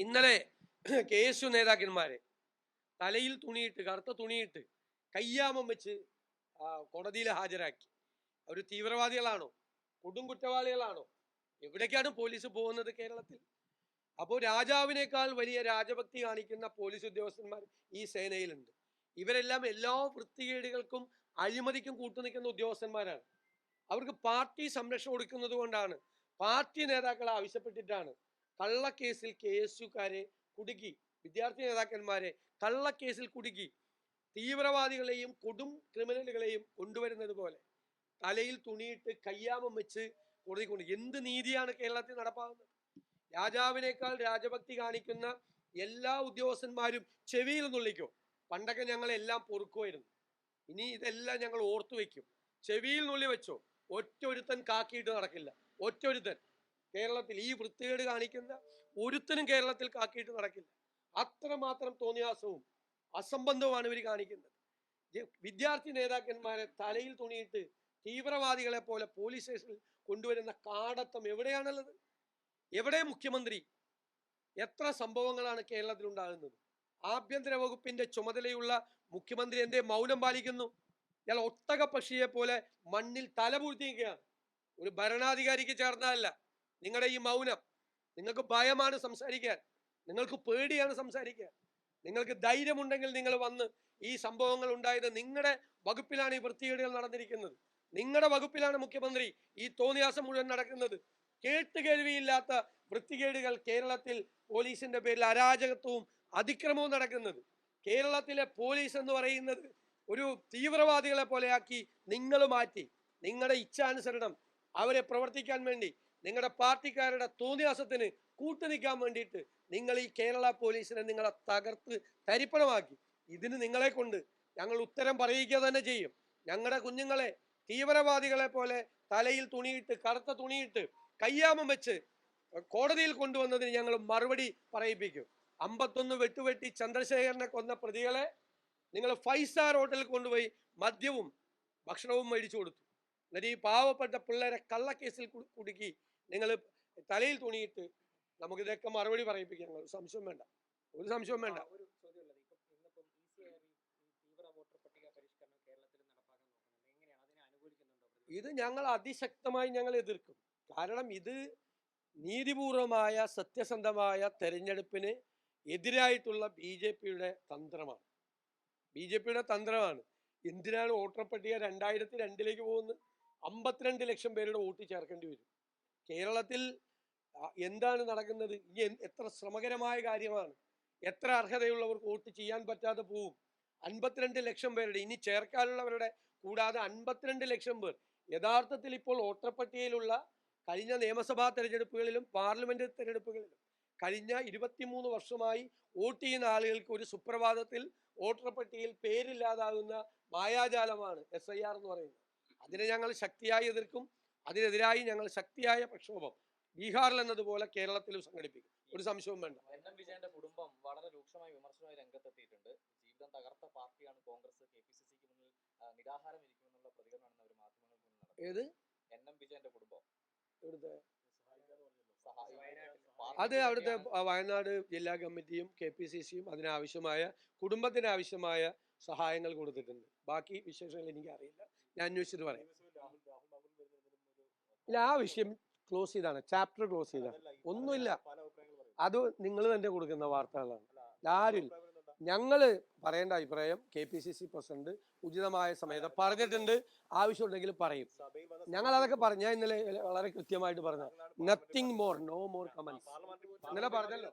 ഇന്നലെ KSU നേതാക്കന്മാരെ തലയിൽ തുണിയിട്ട്, കറുത്ത തുണിയിട്ട് കയ്യാമം വെച്ച് കോടതിയിൽ ഹാജരാക്കി. അവർ തീവ്രവാദികളാണോ, കൊടും കുറ്റവാളികളാണോ? എവിടേക്കാണ് പോലീസ് പോകുന്നത് കേരളത്തിൽ? അപ്പോൾ രാജാവിനേക്കാൾ വലിയ രാജഭക്തി കാണിക്കുന്ന പോലീസ് ഉദ്യോഗസ്ഥന്മാർ ഈ സേനയിലുണ്ട്. ഇവരെല്ലാം എല്ലാ വൃത്തികേടുകൾക്കും അഴിമതിക്കും കൂട്ടുനിൽക്കുന്ന ഉദ്യോഗസ്ഥന്മാരാണ്. അവർക്ക് പാർട്ടി സംരക്ഷണം കൊടുക്കുന്നത് കൊണ്ടാണ്, പാർട്ടി നേതാക്കൾ ആവശ്യപ്പെട്ടിട്ടാണ് കള്ളക്കേസിൽ KSUക്കാരെ കുടുക്കി, വിദ്യാർത്ഥി നേതാക്കന്മാരെ കള്ളക്കേസിൽ കുടുക്കി തീവ്രവാദികളെയും കൊടും ക്രിമിനലുകളെയും കൊണ്ടുവരുന്നത് പോലെ തലയിൽ തുണിയിട്ട് കയ്യാമം വെച്ച് കോടതി കൊണ്ട്. എന്ത് നീതിയാണ് കേരളത്തിൽ നടപ്പാകുന്നത്? രാജാവിനേക്കാൾ രാജഭക്തി കാണിക്കുന്ന എല്ലാ ഉദ്യോഗസ്ഥന്മാരും ചെവിയിൽ നുള്ളിക്കോ. പണ്ടൊക്കെ ഞങ്ങളെല്ലാം പൊറുക്കുമായിരുന്നു, ഇനി ഇതെല്ലാം ഞങ്ങൾ ഓർത്തു വെക്കും. ചെവിയിൽ നുള്ളി വെച്ചോ. ഒറ്റൊരുത്തൻ കാക്കിയിട്ട് നടക്കില്ല. ഒറ്റൊരുത്തൻ കേരളത്തിൽ ഈ വൃത്തികേട് കാണിക്കുന്ന ഒരുത്തനും കേരളത്തിൽ കാക്കിയിട്ട് നടക്കില്ല. അത്രമാത്രം തോന്നിയാസവും അസംബന്ധവുമാണ് ഇവർ കാണിക്കുന്നത്. വിദ്യാർത്ഥി നേതാക്കന്മാരെ തലയിൽ തുണിയിട്ട് തീവ്രവാദികളെ പോലെ പോലീസ് സ്റ്റേഷനിൽ കൊണ്ടുവരുന്ന കാടത്തം എവിടെയാണുള്ളത്? എവിടെ മുഖ്യമന്ത്രി? എത്ര സംഭവങ്ങളാണ് കേരളത്തിൽ ഉണ്ടാകുന്നത്? ആഭ്യന്തര വകുപ്പിന്റെ ചുമതലയുള്ള മുഖ്യമന്ത്രി എന്തേ മൗനം പാലിക്കുന്നു? ഞാൻ ഒട്ടക പക്ഷിയെ പോലെ മണ്ണിൽ തലപൂഴ്ത്തിയിരിക്കുകയാണ്. ഒരു ഭരണാധികാരിക്ക് ചേർന്നതല്ല നിങ്ങളുടെ ഈ മൗനം. നിങ്ങൾക്ക് ഭയമാണ് സംസാരിക്കാൻ, നിങ്ങൾക്ക് പേടിയാണ് സംസാരിക്കാൻ. നിങ്ങൾക്ക് ധൈര്യമുണ്ടെങ്കിൽ നിങ്ങൾ വന്ന്, ഈ സംഭവങ്ങൾ ഉണ്ടായത് നിങ്ങളുടെ വകുപ്പിലാണ്, ഈ വൃത്തികേടുകൾ നടന്നിരിക്കുന്നത് നിങ്ങളുടെ വകുപ്പിലാണ് മുഖ്യമന്ത്രി, ഈ തോന്നിയാസം മുഴുവൻ നടക്കുന്നത്. കേട്ടുകേൾവിയില്ലാത്ത വൃത്തികേടുകൾ കേരളത്തിൽ പോലീസിന്റെ പേരിൽ അരാജകത്വവും അതിക്രമവും നടക്കുന്നത്. കേരളത്തിലെ പോലീസ് എന്ന് പറയുന്നത് ഒരു തീവ്രവാദികളെ പോലെയാക്കി നിങ്ങൾ മാറ്റി. നിങ്ങളുടെ ഇച്ഛാനുസരണം അവരെ പ്രവർത്തിക്കാൻ വേണ്ടി, നിങ്ങളുടെ പാർട്ടിക്കാരുടെ തോന്നിയാസത്തിന് കൂട്ടുനിൽക്കാൻ വേണ്ടിയിട്ട് നിങ്ങൾ ഈ കേരള പോലീസിനെ നിങ്ങളെ തകർത്ത് തരിപ്പണമാക്കി. ഇതിന് നിങ്ങളെ കൊണ്ട് ഞങ്ങൾ ഉത്തരം പറയിക്കുക തന്നെ ചെയ്യും. ഞങ്ങളുടെ കുഞ്ഞുങ്ങളെ തീവ്രവാദികളെ പോലെ തലയിൽ തുണിയിട്ട്, കറുത്ത തുണിയിട്ട് കയ്യാമം വെച്ച് കോടതിയിൽ കൊണ്ടുവന്നതിന് ഞങ്ങൾ മറുപടി പറയിപ്പിക്കും. 51 വെട്ടുവെട്ടി ചന്ദ്രശേഖരനെ കൊന്ന പ്രതികളെ നിങ്ങൾ 5 സ്റ്റാർ ഹോട്ടലിൽ കൊണ്ടുപോയി മദ്യവും ഭക്ഷണവും മേടിച്ചു കൊടുത്തു. എന്നിട്ട് ഈ പാവപ്പെട്ട പിള്ളേരെ കള്ളക്കേസിൽ കുടുക്കി നിങ്ങൾ തലയിൽ തുണിയിട്ട് നമുക്കിതൊക്കെ മറുപടി പറയിപ്പിക്കാം. ഞങ്ങൾ സംശയം വേണ്ട, ഒരു സംശയവും വേണ്ട. ഇത് ഞങ്ങൾ അതിശക്തമായി ഞങ്ങൾ എതിർക്കും. കാരണം ഇത് നീതിപൂർവമായ സത്യസന്ധമായ തെരഞ്ഞെടുപ്പിന് എതിരായിട്ടുള്ള BJPയുടെ തന്ത്രമാണ്. BJPയുടെ തന്ത്രമാണ്. എന്തിനാണ് വോട്ടർ പട്ടിക 2002 പോകുന്നത്? 52 ലക്ഷം പേരുടെ വോട്ട് ചേർക്കേണ്ടി വരും. കേരളത്തിൽ എന്താണ് നടക്കുന്നത്? ഈ എത്ര ശ്രമകരമായ കാര്യമാണ്. എത്ര അർഹതയുള്ളവർക്ക് വോട്ട് ചെയ്യാൻ പറ്റാതെ പോവും. 52 ലക്ഷം പേരുടെ, ഇനി ചേർക്കാനുള്ളവരുടെ കൂടാതെ 52 ലക്ഷം പേർ യഥാർത്ഥത്തിൽ ഇപ്പോൾ വോട്ടർ പട്ടികയിലുള്ള കഴിഞ്ഞ നിയമസഭാ തെരഞ്ഞെടുപ്പുകളിലും പാർലമെന്റ് തെരഞ്ഞെടുപ്പുകളിലും കഴിഞ്ഞ 23 വർഷമായി വോട്ട് ചെയ്യുന്ന ആളുകൾക്ക് ഒരു സുപ്രഭാതത്തിൽ വോട്ടർ പട്ടികയിൽ പേരില്ലാതാകുന്ന മായാജാലമാണ് SIR എന്ന് പറയുന്നത്. അതിനെ ഞങ്ങൾ ശക്തിയായി എതിർക്കും. അതിനെതിരായി ഞങ്ങൾ ശക്തിയായ പ്രക്ഷോഭം ബീഹാറിൽ എന്നതുപോലെ കേരളത്തിലും സംഘടിപ്പിക്കും. ഒരു സംശയവും വേണ്ട. NM വിജയന്റെ കുടുംബം വളരെ രൂക്ഷമായ വിമർശനമായി രംഗത്തെത്തിയിട്ടുണ്ട്. ജീവിതം തകർത്ത പാർട്ടിയാണ് കോൺഗ്രസ്, KPCCക്ക് മുന്നിൽ നിരാഹാരം ഇരിക്കുമെന്നുള്ള പ്രതികരണമാണ് അവർ മാധ്യമങ്ങൾക്ക് മുന്നിൽ നടത്തുന്നത്. ഏത് NM വിജയന്റെ കുടുംബം? ഇവിടുത്തെ അത് അവിടുത്തെ വയനാട് ജില്ലാ കമ്മിറ്റിയും KPCCയും അതിനാവശ്യമായ, കുടുംബത്തിന് ആവശ്യമായ സഹായങ്ങൾ കൊടുത്തിട്ടുണ്ട്. ബാക്കി വിശേഷങ്ങൾ എനിക്കറിയില്ല, ഞാൻ അന്വേഷിച്ചിട്ട് പറയാം. ഇല്ല, ആ വിഷയം ക്ലോസ് ചെയ്താണ്, ചാപ്റ്റർ ക്ലോസ് ചെയ്താണ്. ഒന്നുമില്ല, അത് നിങ്ങൾ തന്നെ കൊടുക്കുന്ന വാർത്തകളാണ്. ആരും ഞങ്ങള് പറയേണ്ട അഭിപ്രായം KPCC പ്രസിഡന്റ് ഉചിതമായ സമയത്ത് പറഞ്ഞിട്ടുണ്ട്. ആവശ്യമുണ്ടെങ്കിൽ പറയും. ഞങ്ങൾ അതൊക്കെ പറഞ്ഞു. ഞാൻ ഇന്നലെ വളരെ കൃത്യമായിട്ട് പറഞ്ഞു. Nothing more, no more comments. ഇന്നലെ പറഞ്ഞല്ലോ.